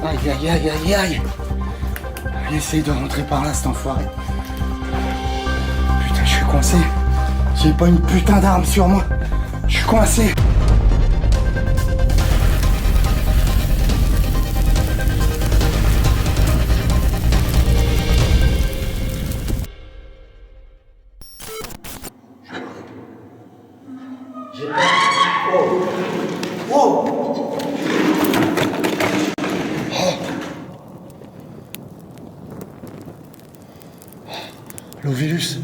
Aïe, aïe, aïe, aïe, aïe. Il essaye de rentrer par là, cet enfoiré. Putain, je suis coincé. J'ai pas une putain d'arme sur moi. Je suis coincé. L'Ovélus.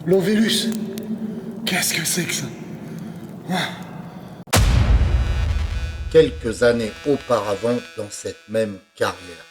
L'Ovélus. Qu'est-ce que c'est que ça? Quelques années auparavant dans cette même carrière.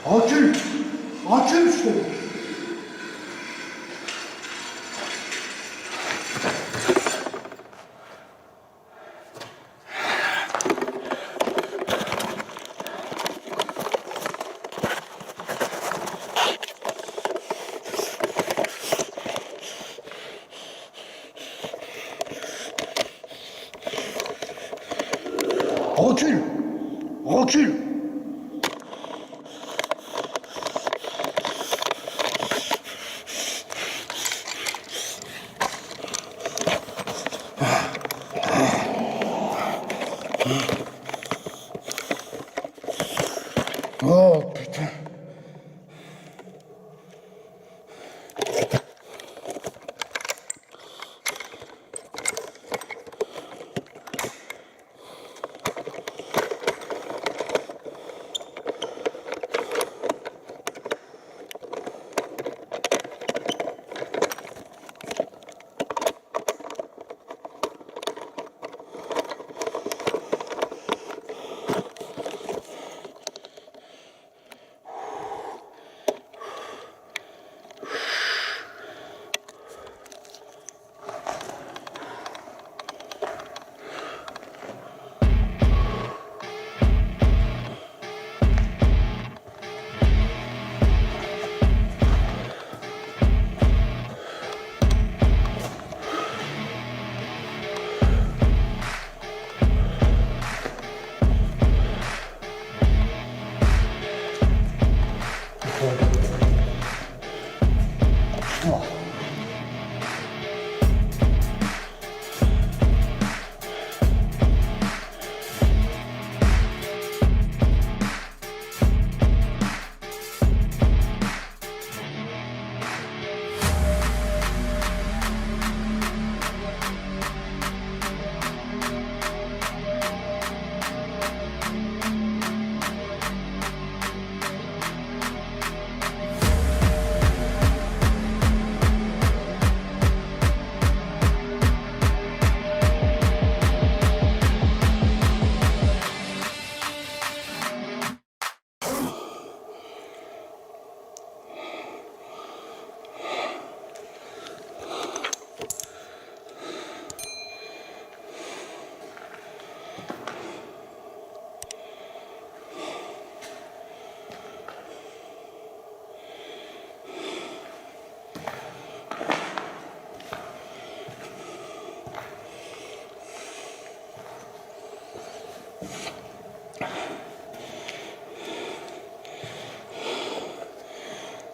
Recule. Recule, je te dis. Recule. Recule. Oh putain.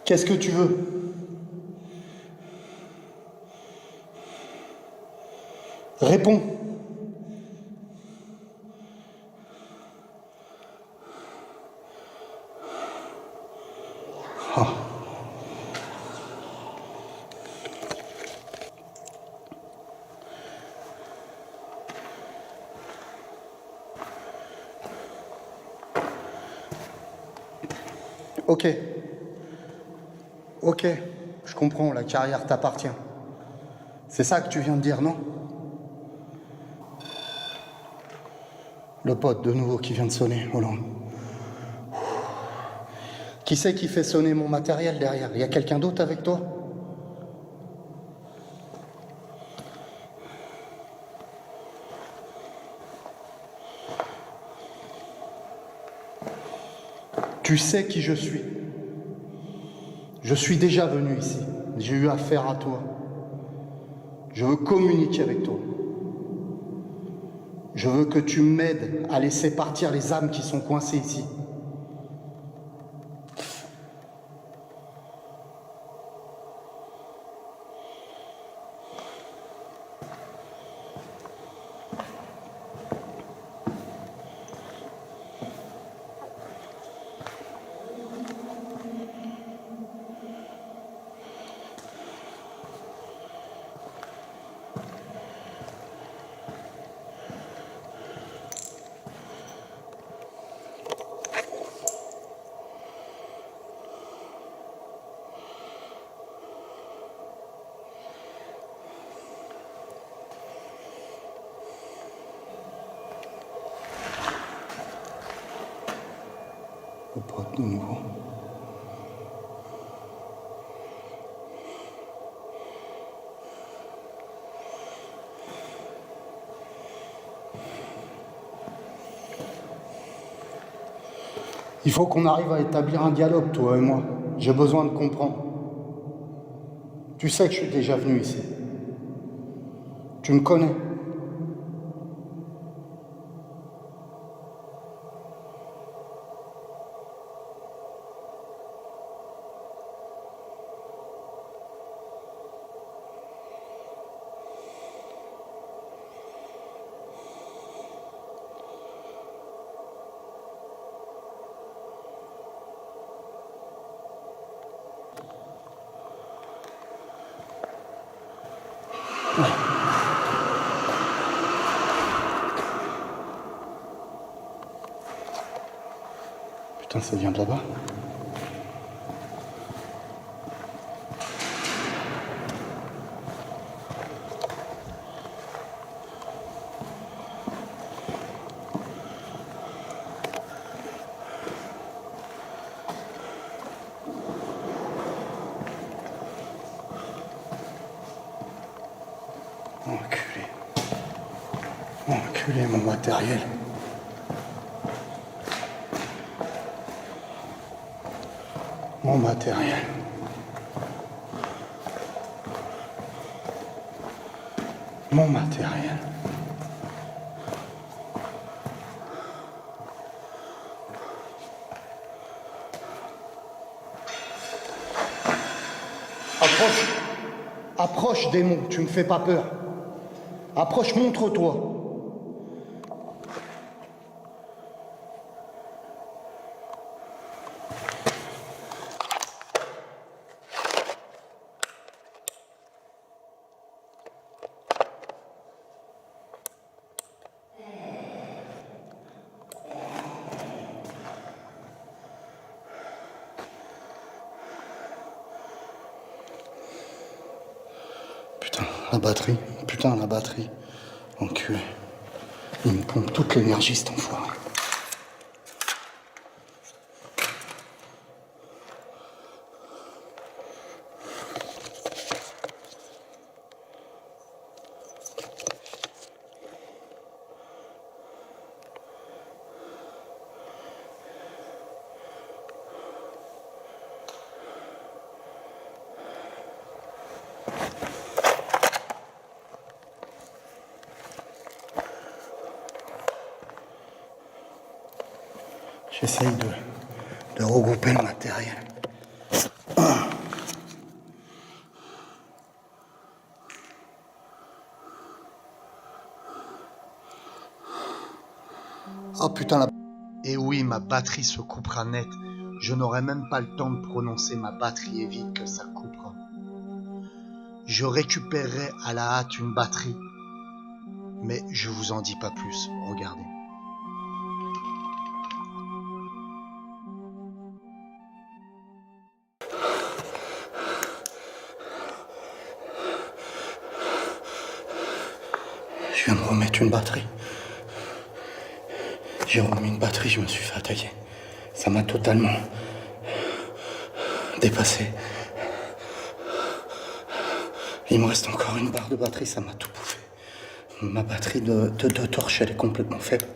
Qu'est-ce que tu veux? Réponds. Ah. Ok. Ok, je comprends, la carrière t'appartient. C'est ça que tu viens de dire, non? Le pote de nouveau qui vient de sonner, Hollande. Qui c'est qui fait sonner mon matériel derrière? Il y a quelqu'un d'autre avec toi? Tu sais qui je suis. Je suis déjà venu ici. J'ai eu affaire à toi. Je veux communiquer avec toi. Je veux que tu m'aides à laisser partir les âmes qui sont coincées ici. Le pote de nouveau. Il faut qu'on arrive à établir un dialogue, toi et moi. J'ai besoin de comprendre. Tu sais que je suis déjà venu ici. Tu me connais. Putain, ça vient de là-bas. Enculé. Enculé, mon matériel. Mon matériel. Mon matériel. Approche. Approche, démon, tu me fais pas peur. Approche, montre-toi. Putain, la batterie. Putain, la batterie. Enculé. Il me pompe toute l'énergie, cet enfoiré. J'essaye de regrouper le matériel. Oh putain, la... Et oui, ma batterie se coupera net. Je n'aurai même pas le temps de prononcer ma batterie est vide que ça coupera. Je récupérerai à la hâte une batterie. Mais je vous en dis pas plus. Regardez. Je viens de remettre une batterie. J'ai remis une batterie, je me suis fait attaquer. Ça m'a totalement dépassé. Il me reste encore une barre de batterie, ça m'a tout bouffé. Ma batterie de torche, elle est complètement faible.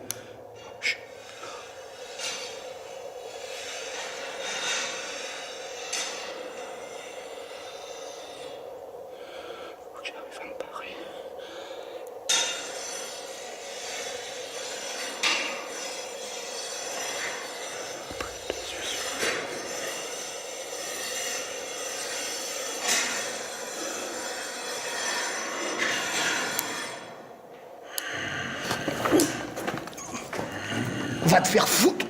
J'arrive à me barrer. Va te faire foutre!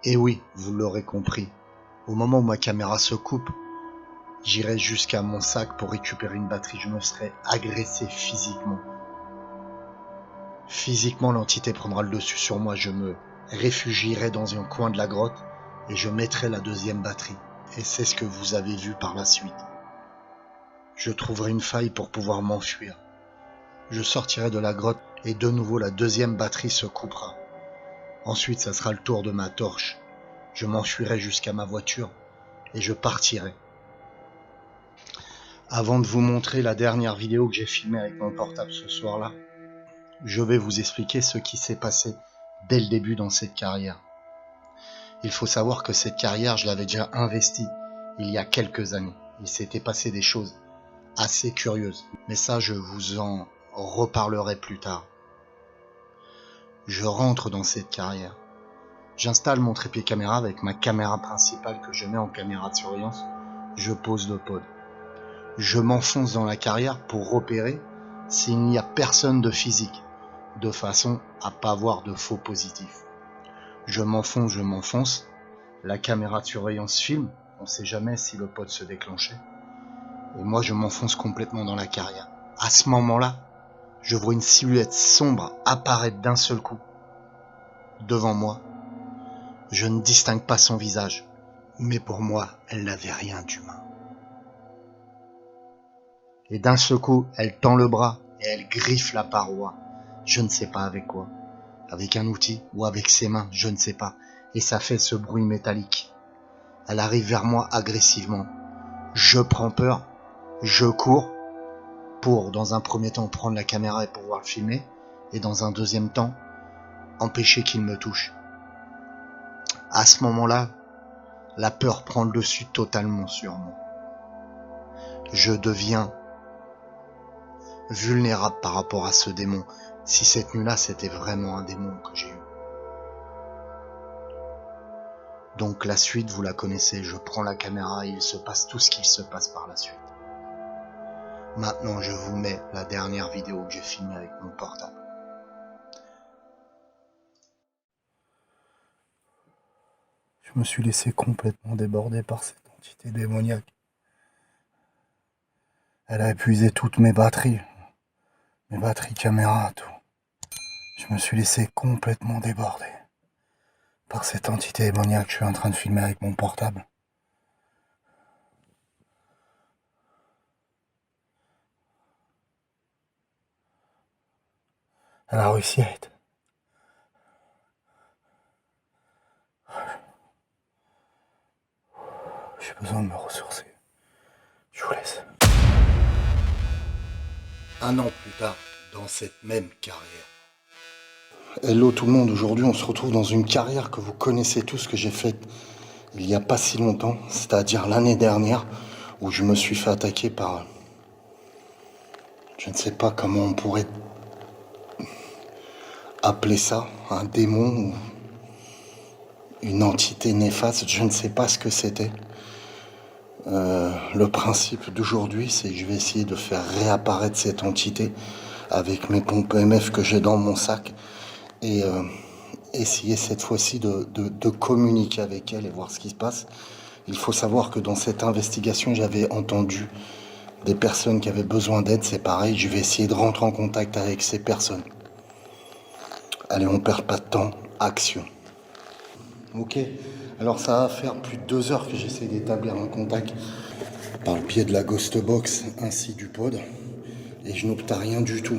Et oui, vous l'aurez compris, au moment où ma caméra se coupe, j'irai jusqu'à mon sac pour récupérer une batterie, je me serai agressé physiquement. Physiquement, l'entité prendra le dessus sur moi, je me réfugierai dans un coin de la grotte et je mettrai la deuxième batterie. Et c'est ce que vous avez vu par la suite. Je trouverai une faille pour pouvoir m'enfuir. Je sortirai de la grotte et de nouveau la deuxième batterie se coupera. Ensuite, ça sera le tour de ma torche. Je m'enfuirai jusqu'à ma voiture et je partirai. Avant de vous montrer la dernière vidéo que j'ai filmée avec mon portable ce soir-là, je vais vous expliquer ce qui s'est passé dès le début dans cette carrière. Il faut savoir que cette carrière, je l'avais déjà investie il y a quelques années. Il s'était passé des choses assez curieuses, mais ça je vous en reparlerai plus tard. Je rentre dans cette carrière. J'installe mon trépied caméra avec ma caméra principale que je mets en caméra de surveillance. Je pose le pod. Je m'enfonce dans la carrière pour repérer s'il n'y a personne de physique, de façon à pas voir de faux positifs. Je m'enfonce. La caméra de surveillance filme. On ne sait jamais si le pod se déclenchait. Et moi, je m'enfonce complètement dans la carrière. À ce moment-là, je vois une silhouette sombre apparaître d'un seul coup devant moi. Je ne distingue pas son visage, mais pour moi, elle n'avait rien d'humain. Et d'un seul coup, elle tend le bras et elle griffe la paroi. Je ne sais pas avec quoi. Avec un outil ou avec ses mains, je ne sais pas. Et ça fait ce bruit métallique. Elle arrive vers moi agressivement. Je prends peur. Je cours pour, dans un premier temps, prendre la caméra et pouvoir le filmer. Et dans un deuxième temps, empêcher qu'il me touche. À ce moment-là, la peur prend le dessus totalement sur moi. Je deviens vulnérable par rapport à ce démon. Si cette nuit-là, c'était vraiment un démon que j'ai eu. Donc la suite, vous la connaissez. Je prends la caméra et il se passe tout ce qu'il se passe par la suite. Maintenant, je vous mets la dernière vidéo que j'ai filmée avec mon portable. Je me suis laissé complètement déborder par cette entité démoniaque. Elle a épuisé toutes mes batteries caméra, tout. Je me suis laissé complètement déborder par cette entité démoniaque que je suis en train de filmer avec mon portable. Elle a réussi à être. J'ai besoin de me ressourcer. Je vous laisse. Un an plus tard, dans cette même carrière. Hello tout le monde, aujourd'hui on se retrouve dans une carrière que vous connaissez tous, que j'ai faite il n'y a pas si longtemps, c'est-à-dire l'année dernière, où je me suis fait attaquer par, je ne sais pas comment on pourrait appeler ça, un démon ou une entité néfaste, je ne sais pas ce que c'était. Le principe d'aujourd'hui, c'est que je vais essayer de faire réapparaître cette entité avec mes pompes EMF que j'ai dans mon sac et essayer cette fois-ci de communiquer avec elle et voir ce qui se passe. Il faut savoir que dans cette investigation, j'avais entendu des personnes qui avaient besoin d'aide, c'est pareil, je vais essayer de rentrer en contact avec ces personnes. Allez, on perd pas de temps, action. Ok, alors ça va faire plus de 2 heures que j'essaie d'établir un contact par le biais de la Ghost Box ainsi du pod, et je n'obtiens rien du tout.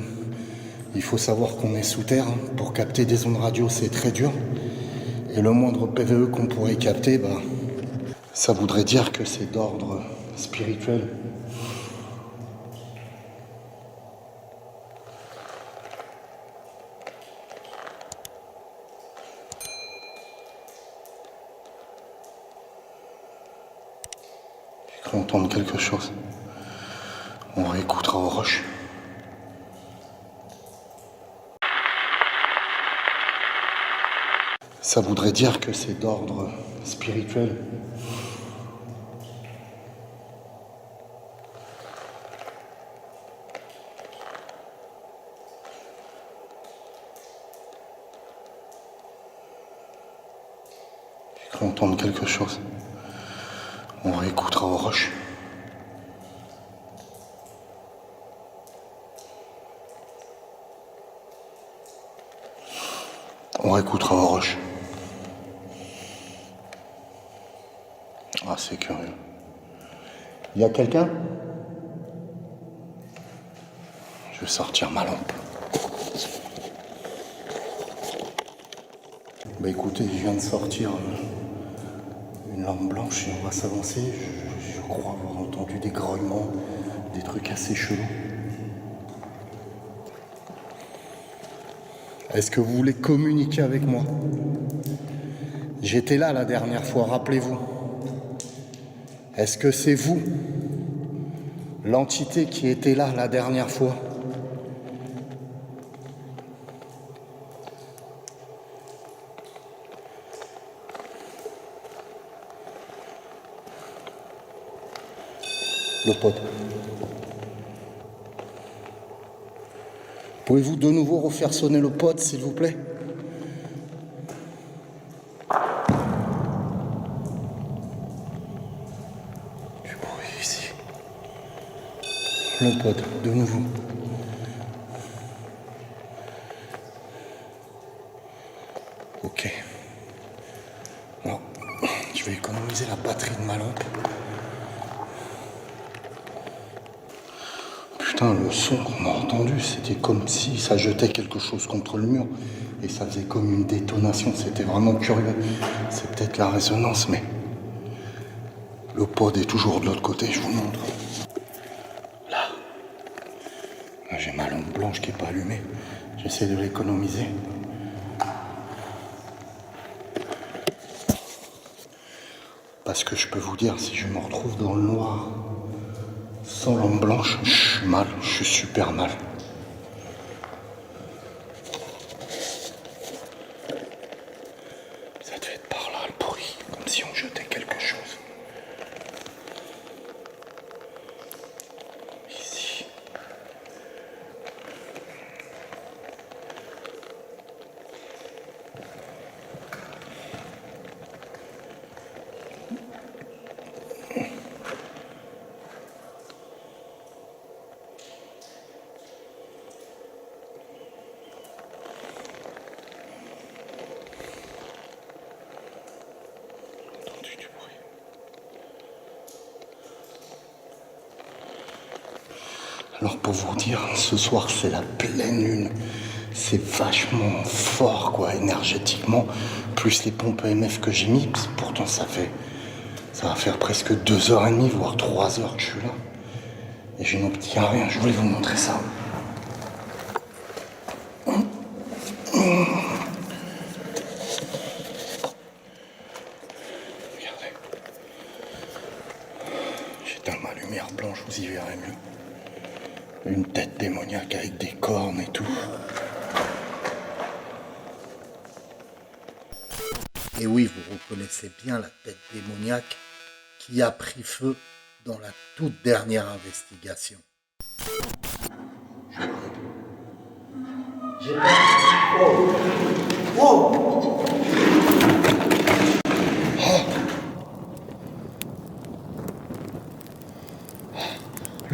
Il faut savoir qu'on est sous terre, pour capter des ondes radio c'est très dur, et le moindre PVE qu'on pourrait capter, ça voudrait dire que c'est d'ordre spirituel. J'ai cru entendre quelque chose. On réécoutera aux roches. Ça voudrait dire que c'est d'ordre spirituel. J'ai cru entendre quelque chose. On réécoutera aux roches. On réécoutera aux roches. Ah, c'est curieux. Il y a quelqu'un? Je vais sortir ma lampe. Bah écoutez, je viens de sortir une lampe blanche et on va s'avancer. Je crois avoir entendu des grognements, des trucs assez chelous. Est-ce que vous voulez communiquer avec moi? J'étais là la dernière fois, rappelez-vous. Est-ce que c'est vous, l'entité qui était là la dernière fois? Le pote. Pouvez-vous de nouveau refaire sonner le pote, s'il vous plaît? Du bruit ici. Le pote, de nouveau. Ok. Non, je vais économiser la batterie de ma lampe. Putain, le son qu'on a entendu, c'était comme si ça jetait quelque chose contre le mur. Et ça faisait comme une détonation, c'était vraiment curieux. C'est peut-être la résonance, mais... Le pod est toujours de l'autre côté, je vous montre. Là. Là, j'ai ma lampe blanche qui n'est pas allumée. J'essaie de l'économiser. Parce que je peux vous dire, si je me retrouve dans le noir, sans lampe blanche, je suis mal, je suis super mal. Ça devait être par là le bruit, comme si on jetait quelque chose. Ici. Alors pour vous dire, ce soir c'est la pleine lune. C'est vachement fort quoi, énergétiquement. Plus les pompes EMF que j'ai mis, pourtant ça va faire presque 2h30, voire 3 heures que je suis là. Et je n'obtiens rien, je voulais vous montrer ça. Regardez. J'éteins ma lumière blanche, vous y verrez mieux. Une tête démoniaque avec des cornes et tout. Et oui, vous reconnaissez bien la tête démoniaque qui a pris feu dans la toute dernière investigation.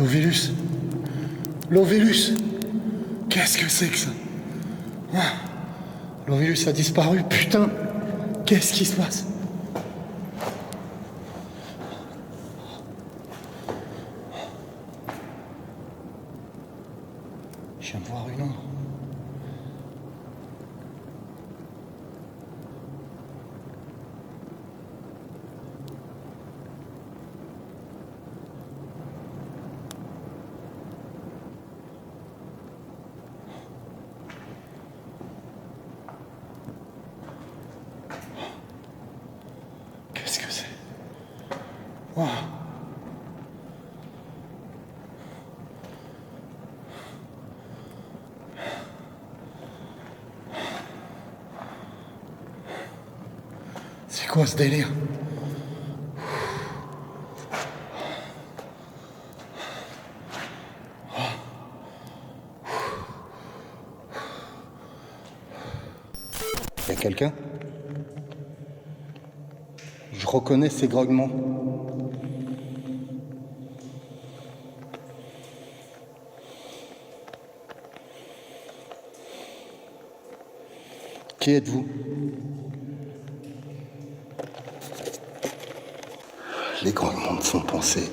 L'Ovélus. L'Ovélus. Qu'est-ce que c'est que ça? Ah, l'Ovélus a disparu, putain. Qu'est-ce qui se passe? Je viens de voir une ombre. Qu'est-ce que c'est? Wow. C'est quoi ce délire? Y'a quelqu'un? Je reconnais ces grognements. Qui êtes-vous? Les grognements me font penser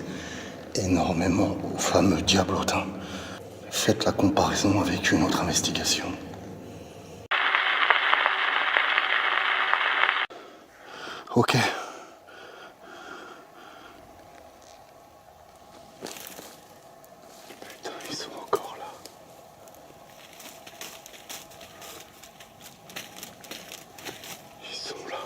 énormément au fameux diablotin. Faites la comparaison avec une autre investigation. Ok. Putain, ils sont encore là. Ils sont là.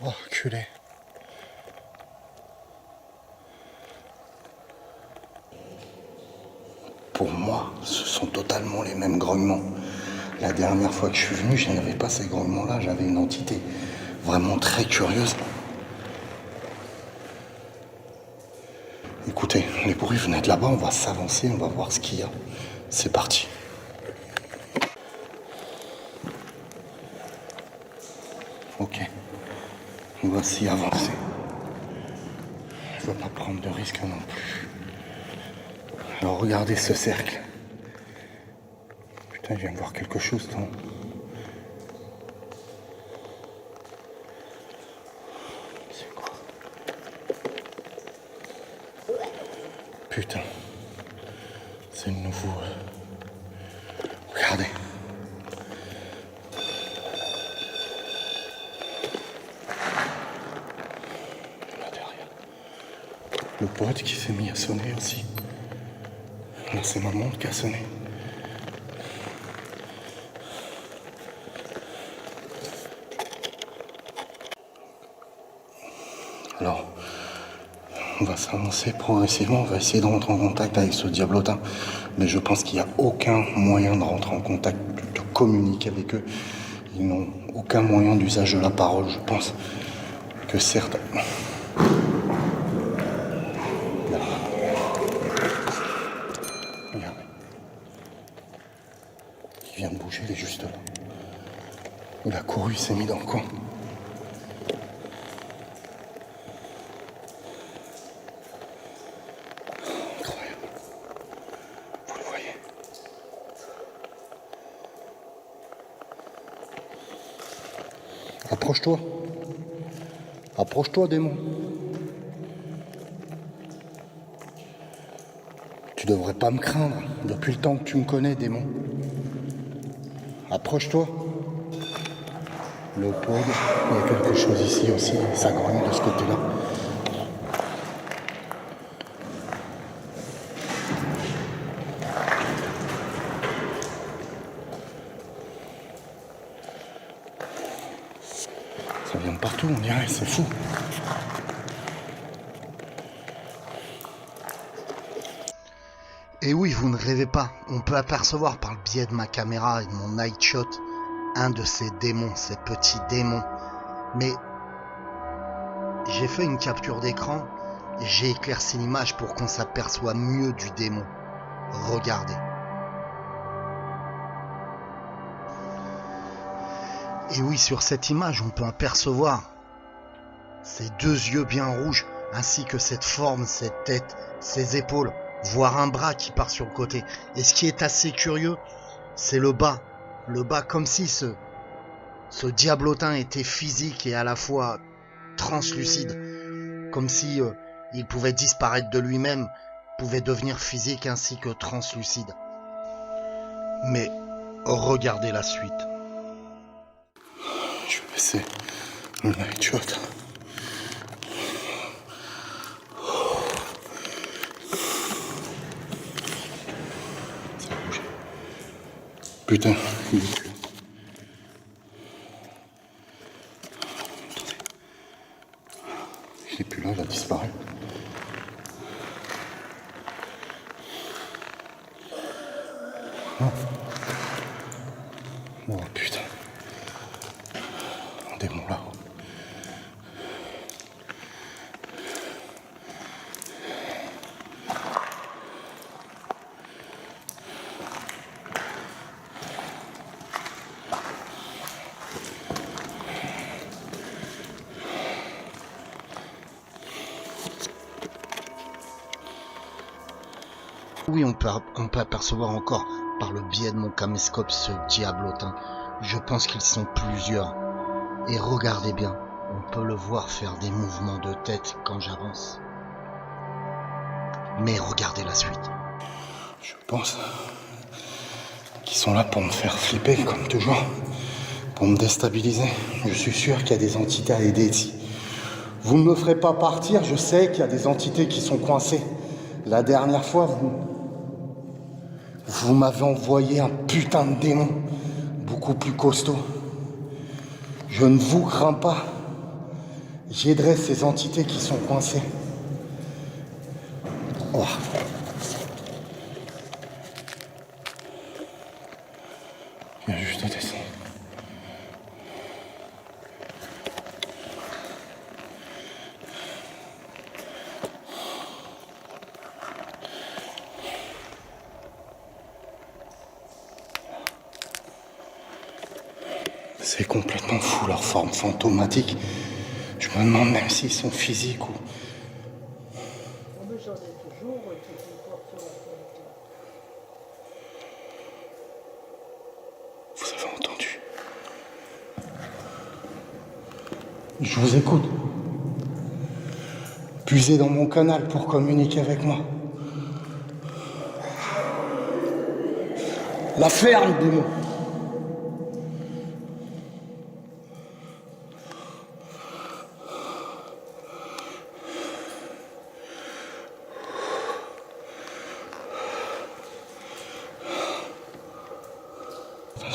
Oh, culé. Pour moi, ce sont totalement les mêmes grognements. La dernière fois que je suis venu, je n'avais pas ces grognements-là. J'avais une entité vraiment très curieuse. Écoutez, les bruits venaient de là-bas. On va s'avancer, on va voir ce qu'il y a. C'est parti. Ok. On va s'y avancer. Je ne veux pas prendre de risques non plus. Alors regardez ce cercle. Putain, je viens de voir quelque chose, non? C'est quoi? Putain. C'est le nouveau. Regardez. Là derrière. Le pote qui s'est mis à sonner aussi. Là, c'est ma montre qui a sonné. Alors, on va s'avancer progressivement, on va essayer de rentrer en contact avec ce diablotin. Mais je pense qu'il n'y a aucun moyen de rentrer en contact, de communiquer avec eux. Ils n'ont aucun moyen d'usage de la parole, je pense que certes... Là. Regardez. Il vient de bouger, il est juste là. Il a couru, il s'est mis dans le coin. Incroyable. Vous le voyez? Approche-toi. Approche-toi, démon. Tu devrais pas me craindre depuis le temps que tu me connais, démon. Approche-toi. Léopold, il y a quelque chose ici aussi, ça grogne de ce côté-là. Ça vient de partout. partout, on dirait, c'est fou. Et oui, vous ne rêvez pas, on peut apercevoir par le biais de ma caméra et de mon night shot un de ces démons, ces petits démons. Mais j'ai fait une capture d'écran et j'ai éclairci l'image pour qu'on s'aperçoive mieux du démon. Regardez. Et oui, sur cette image, on peut apercevoir ces deux yeux bien rouges, ainsi que cette forme, cette tête, ces épaules, voire un bras qui part sur le côté. Et ce qui est assez curieux, c'est le bas. Le bas comme si ce diablotin était physique et à la fois translucide. Comme si il pouvait disparaître de lui-même, pouvait devenir physique ainsi que translucide. Mais regardez la suite. Je vais baisser le night shot. Ça bouge. Putain, il est plus. Attendez. Il est plus là, il a disparu. Oh putain. Un démon là. Oui, on peut apercevoir encore par le biais de mon caméscope ce diablotin. Je pense qu'ils sont plusieurs. Et regardez bien, on peut le voir faire des mouvements de tête quand j'avance. Mais regardez la suite. Je pense qu'ils sont là pour me faire flipper, comme toujours, pour me déstabiliser. Je suis sûr qu'il y a des entités à aider ici. Vous ne me ferez pas partir, je sais qu'il y a des entités qui sont coincées. La dernière fois, vous m'avez envoyé un putain de démon, beaucoup plus costaud. Je ne vous crains pas. J'aiderai ces entités qui sont coincées. Oh. Il y a juste à descendre. C'est complètement fou leur forme fantomatique. Je me demande même s'ils sont physiques ou... Vous avez entendu? Je vous écoute. Puisez dans mon canal pour communiquer avec moi. La ferme, démon.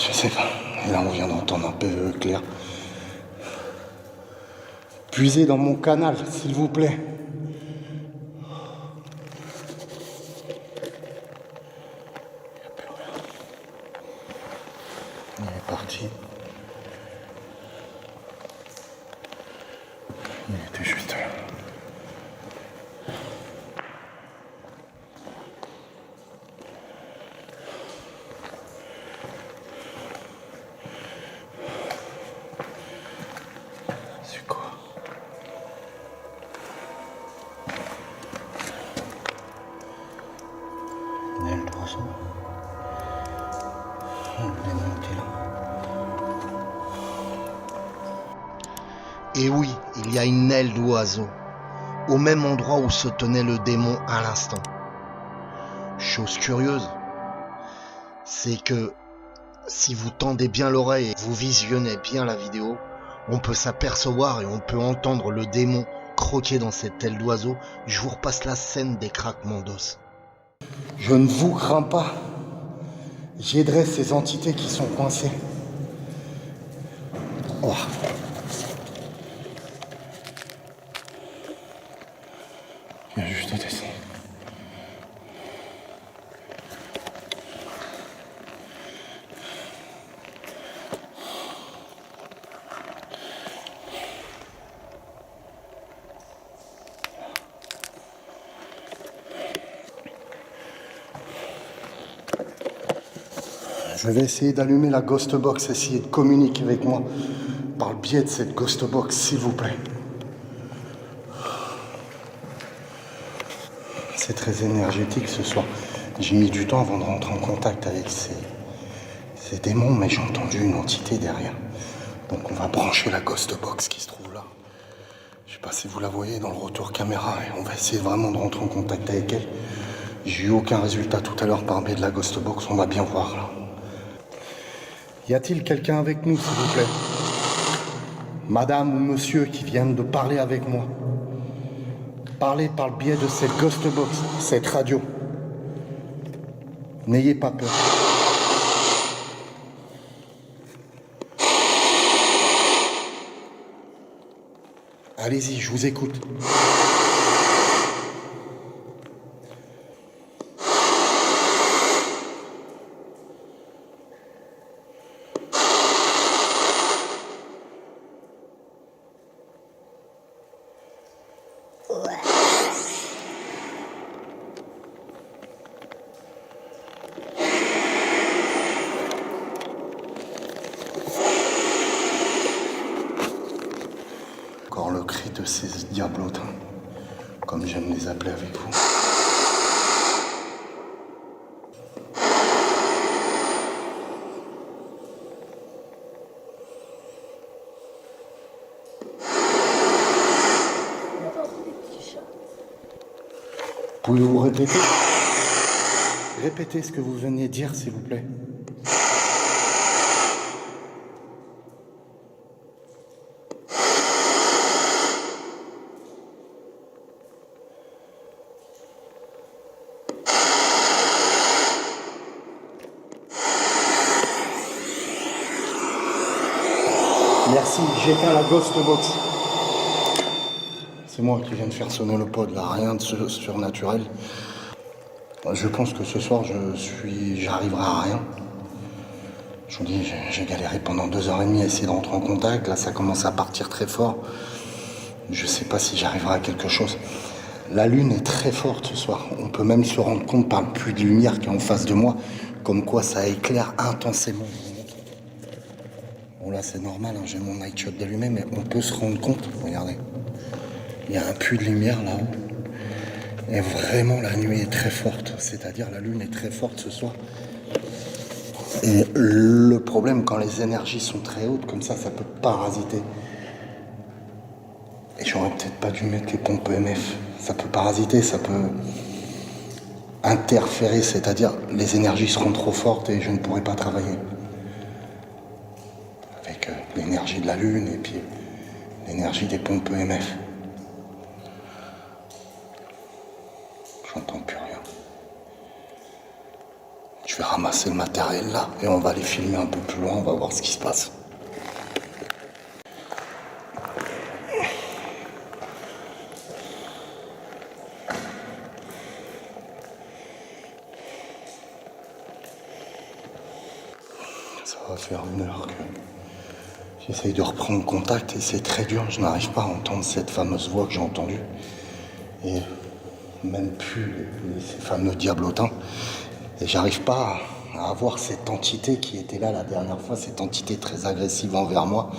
Je sais pas. Là, on vient d'entendre un peu clair. Puisez dans mon canal, s'il vous plaît. Il n'y a plus rien. Il est parti. Il était juste là. C'est quoi? Une aile d'oiseau. Le démon était là. Et oui, il y a une aile d'oiseau, au même endroit où se tenait le démon à l'instant. Chose curieuse, c'est que si vous tendez bien l'oreille et vous visionnez bien la vidéo, on peut s'apercevoir et on peut entendre le démon croquer dans cette aile d'oiseau. Je vous repasse la scène des craquements d'os. Je ne vous crains pas. J'aiderai ces entités qui sont coincées. Oh. viens juste de descendre. Je vais essayer d'allumer la Ghost Box, essayer de communiquer avec moi par le biais de cette Ghost Box, s'il vous plaît. C'est très énergétique ce soir. J'ai mis du temps avant de rentrer en contact avec ces démons, mais j'ai entendu une entité derrière. Donc on va brancher la Ghost Box qui se trouve là. Je sais pas si vous la voyez dans le retour caméra, et on va essayer vraiment de rentrer en contact avec elle. J'ai eu aucun résultat tout à l'heure par biais de la Ghost Box, on va bien voir là. Y a-t-il quelqu'un avec nous, s'il vous plaît? Madame ou monsieur qui viennent de parler avec moi. Parlez par le biais de cette Ghost Box, cette radio. N'ayez pas peur. Allez-y, je vous écoute. Encore le cri de ces diablotins, comme j'aime les appeler avec vous. Pouvez-vous répéter? Répétez ce que vous venez de dire, s'il vous plaît. Merci, j'éteins la Ghost Box. C'est moi qui viens de faire sonner le pod, là, rien de surnaturel. Je pense que ce soir, j'arriverai à rien. Je vous dis, j'ai galéré pendant 2h30 à essayer de rentrer en contact. Là, ça commence à partir très fort. Je sais pas si j'arriverai à quelque chose. La lune est très forte ce soir. On peut même se rendre compte par le puits de lumière qui est en face de moi, comme quoi ça éclaire intensément. Bon là c'est normal, hein, j'ai mon nightshot d'allumé, mais on peut se rendre compte, regardez. Il y a un puits de lumière là-haut. Et vraiment la nuit est très forte, c'est-à-dire la lune est très forte ce soir. Et le problème quand les énergies sont très hautes, comme ça peut parasiter. Et j'aurais peut-être pas dû mettre les pompes EMF. Ça peut parasiter, ça peut interférer, c'est-à-dire les énergies seront trop fortes et je ne pourrai pas travailler. Avec l'énergie de la lune et puis l'énergie des pompes EMF. J'entends plus rien. Je vais ramasser le matériel là et on va aller filmer un peu plus loin, on va voir ce qui se passe. Ça va faire 1 heure que j'essaye de reprendre contact et c'est très dur, je n'arrive pas à entendre cette fameuse voix que j'ai entendue. Et même plus ces fameux diablotins. Et j'arrive pas à avoir cette entité qui était là la dernière fois, cette entité très agressive envers moi.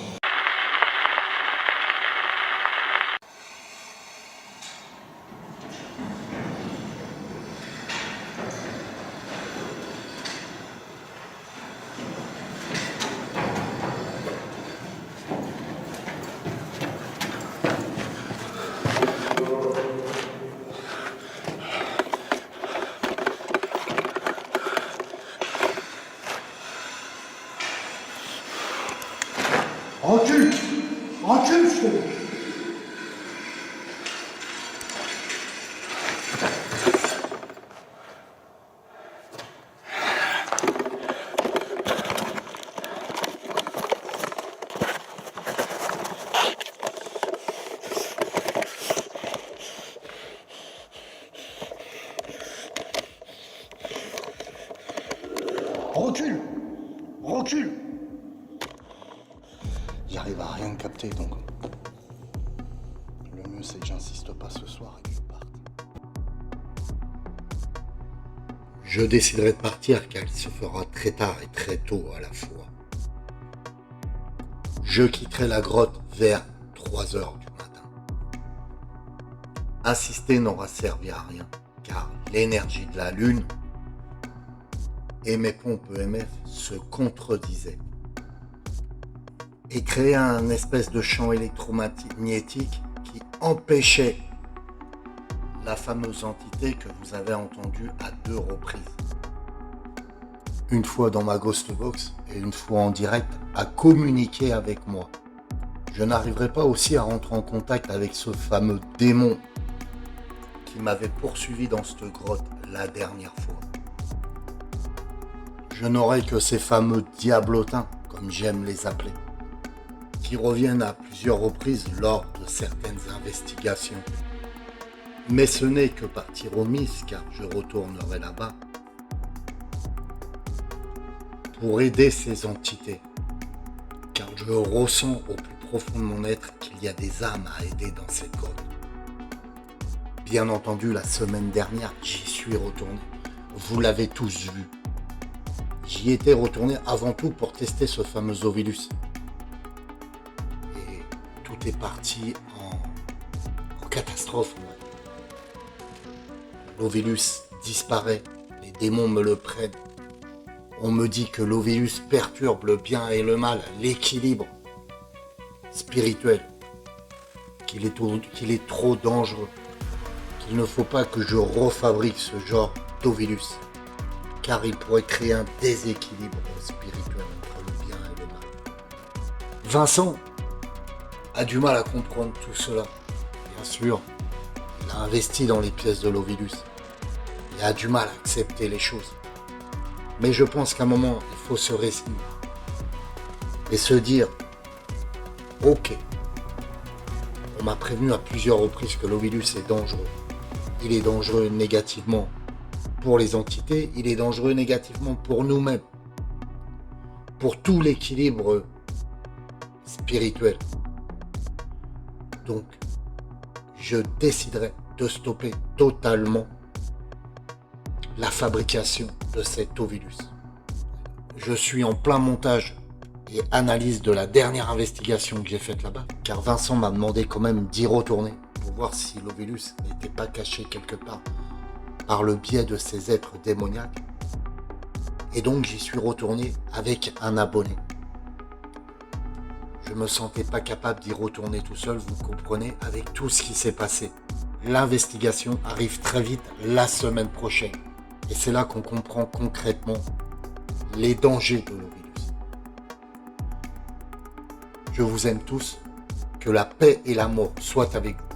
Recule! Recule! J'arrive à rien capter, donc le mieux c'est que j'insiste pas ce soir et que je parte. Je déciderai de partir car il se fera très tard et très tôt à la fois. Je quitterai la grotte vers 3 heures du matin. Assister n'aura servi à rien car l'énergie de la lune et mes pompes EMF se contredisaient et créaient un espèce de champ électromagnétique qui empêchait la fameuse entité que vous avez entendue à 2 reprises. Une fois dans ma Ghost Box et une fois en direct à communiquer avec moi. Je n'arriverai pas aussi à rentrer en contact avec ce fameux démon qui m'avait poursuivi dans cette grotte la dernière fois. Je n'aurai que ces fameux diablotins, comme j'aime les appeler, qui reviennent à plusieurs reprises lors de certaines investigations. Mais ce n'est que partir au Miss, car je retournerai là-bas pour aider ces entités, car je ressens au plus profond de mon être qu'il y a des âmes à aider dans cette grotte. Bien entendu, la semaine dernière, j'y suis retourné. Vous l'avez tous vu. J'y étais retourné avant tout pour tester ce fameux Ovilus. Et tout est parti en catastrophe. L'Ovilus disparaît, les démons me le prennent. On me dit que l'Ovilus perturbe le bien et le mal, l'équilibre spirituel, qu'il est trop dangereux, qu'il ne faut pas que je refabrique ce genre d'Ovilus, car il pourrait créer un déséquilibre spirituel entre le bien et le mal. Vincent a du mal à comprendre tout cela. Bien sûr, il a investi dans les pièces de l'Ovilus. Il a du mal à accepter les choses. Mais je pense qu'à un moment, il faut se résigner et se dire « Ok, on m'a prévenu à plusieurs reprises que l'Ovilus est dangereux. Il est dangereux négativement pour les entités, il est dangereux négativement pour nous-mêmes, pour tout l'équilibre spirituel. Donc, je déciderai de stopper totalement la fabrication de cet Ovilus. Je suis en plein montage et analyse de la dernière investigation que j'ai faite là-bas, car Vincent m'a demandé quand même d'y retourner pour voir si l'Ovilus n'était pas caché quelque part par le biais de ces êtres démoniaques. Et donc j'y suis retourné avec un abonné. Je me sentais pas capable d'y retourner tout seul, vous comprenez, avec tout ce qui s'est passé. L'investigation arrive très vite la semaine prochaine. Et c'est là qu'on comprend concrètement les dangers de l'Ovilus. Je vous aime tous, que la paix et l'amour soient avec vous.